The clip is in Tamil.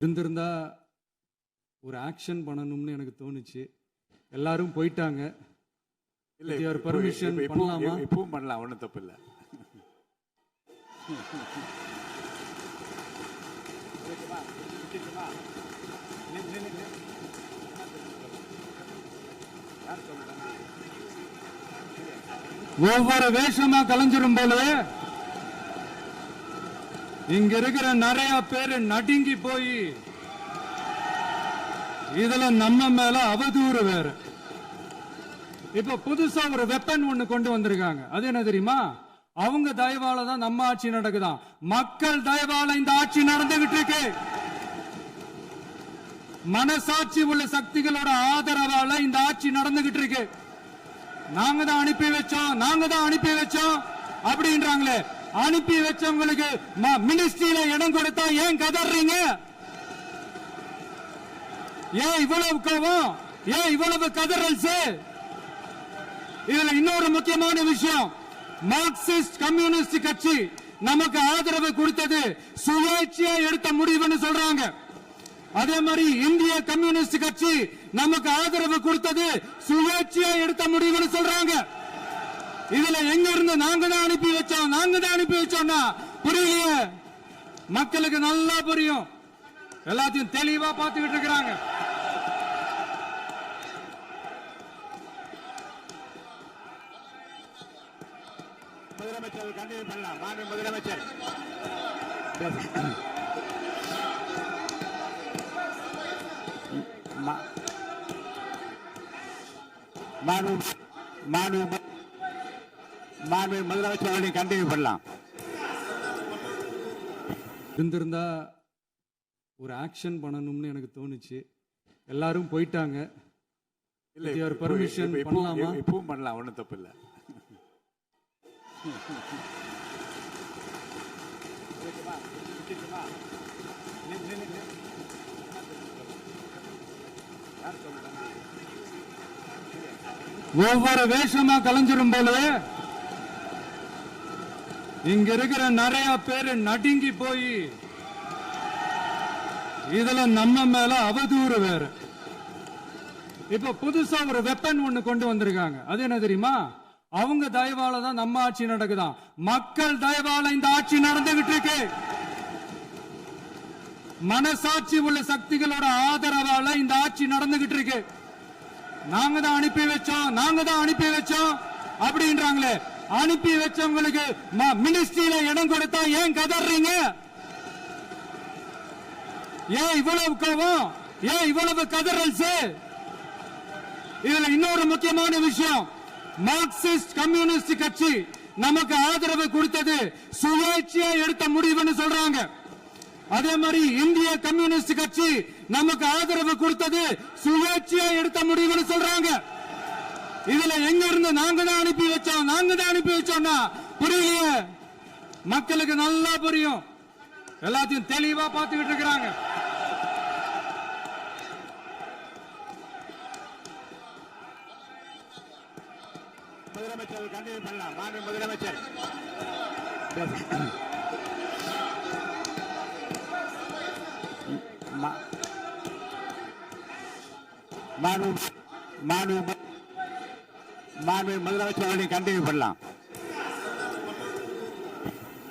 இருந்திருந்தா ஒரு ஆக்ஷன் பண்ணணும்னு எனக்கு தோணுச்சு. எல்லாரும் போயிட்டாங்க. இல்ல பர்மிஷன் பண்ணலாமா? இப்பவும் பண்ணலாம், ஒன்றும் தப்பு இல்லை. ஒவ்வொரு வேஷமா கலைஞ்சிரும் போல இங்க இருக்கிற நிறைய பேரு நடுங்கி போய் இதுல நம்ம மேல அவதூறு வேற. இப்ப புதுசா ஒரு வெப்பன் ஒண்ணு கொண்டு வந்திருக்காங்க. அது என்ன தெரியுமா? அவங்க தயவால தான் நம்ம ஆட்சி நடக்குதான். மக்கள் தயவால இந்த ஆட்சி நடந்துகிட்டு இருக்கு. மனசாட்சி உள்ள சக்திகளோட ஆதரவால இந்த ஆட்சி நடந்துகிட்டு இருக்கு. நாங்க தான் அனுப்பி வச்சோம் அப்படின்றாங்களே. அனுப்பி வச்சவங்களுக்கு மினிஸ்ட்ரியில இடம் கொடுத்தா ஏன் கதறீங்க? ஏன் இவ்வளவு கோவம்? ஏன் இவ்வளவு கதறல்ஸ்? இதுல இன்னொரு முக்கியமான விஷயம், மார்க்சிஸ்ட் கம்யூனிஸ்ட் கட்சி நமக்கு ஆதரவு கொடுத்தது சுயேட்சையா எடுத்த முடிவுன்னு சொல்றாங்க. அதே மாதிரி இந்திய கம்யூனிஸ்ட் கட்சி நமக்கு ஆதரவு கொடுத்தது சுயேட்சையா எடுத்த முடிவுன்னு சொல்றாங்க. இதுல எங்க இருந்து நாங்க தான் அனுப்பி வச்சோம்னா புரியலையே. மக்களுக்கு நல்லா புரியும், எல்லாத்தையும் தெளிவா பார்த்துக்கிட்டு இருக்கிறாங்க. முதலமைச்சர் கண்டினியூ பண்ணலாம். மாண்பு முதலமைச்சர். மாண்பு முதலமைச்சர் கண்டினியூ பண்ணலாம். இருந்திருந்தா ஒரு ஆக்ஷன் பண்ணணும்னு எனக்கு தோணுச்சு. எல்லாரும் போயிட்டாங்க. இல்ல பர்மிஷன் பண்ணலாமா? இப்பவும் பண்ணலாம், ஒன்றும் தப்பு இல்லை. ஒவ்வொரு வேஷமா கலைஞ்சிரும் போல இங்க இருக்கிற நிறைய பேரு நடுங்கி போய் இதுல நம்ம மேல அவதூறு வேற. இப்ப புதுசா ஒரு வெப்பன் ஒண்ணு கொண்டு வந்திருக்காங்க. அது என்ன தெரியுமா? அவங்க தயவால தான் நம்ம ஆட்சி நடக்குதான். மக்கள் தயவால இந்த ஆட்சி நடந்துகிட்டு இருக்கு. மனசாட்சி உள்ள சக்திகளோட ஆதரவால இந்த ஆட்சி நடந்துகிட்டு இருக்கு. நாங்க தான் அனுப்பி வச்சோம் அப்படின்றாங்களே. அனுப்பி வச்சவங்களுக்கு மினிஸ்ட்ரியில இடம் கொடுத்தா ஏன் கதறீங்க? ஏன் இவ்வளவு கோவம்? ஏன் இவ்வளவு கதறல்ஸ்? இதுல இன்னொரு முக்கியமான விஷயம், மார்க்சிஸ்ட் கம்யூனிஸ்ட் கட்சி நமக்கு ஆதரவு கொடுத்தது சுயேட்சையா எடுத்த முடிவுன்னு சொல்றாங்க. அதே மாதிரி இந்திய கம்யூனிஸ்ட் கட்சி நமக்கு ஆதரவு கொடுத்தது சுயேட்சையா எடுத்த முடிவுன்னு சொல்றாங்க. இதுல எங்க இருந்து நாங்க தான் அனுப்பி வச்சோம்னா புரியலையே. மக்களுக்கு நல்லா புரியும், எல்லாத்தையும் தெளிவா பார்த்துக்கிட்டு இருக்கிறாங்க. முதலமைச்சர் கண்டினியூ பண்ணலாம். மாண்பு முதலமைச்சர். மாண்பு முதலமைச்சர் கண்டினியூ பண்ணலாம்.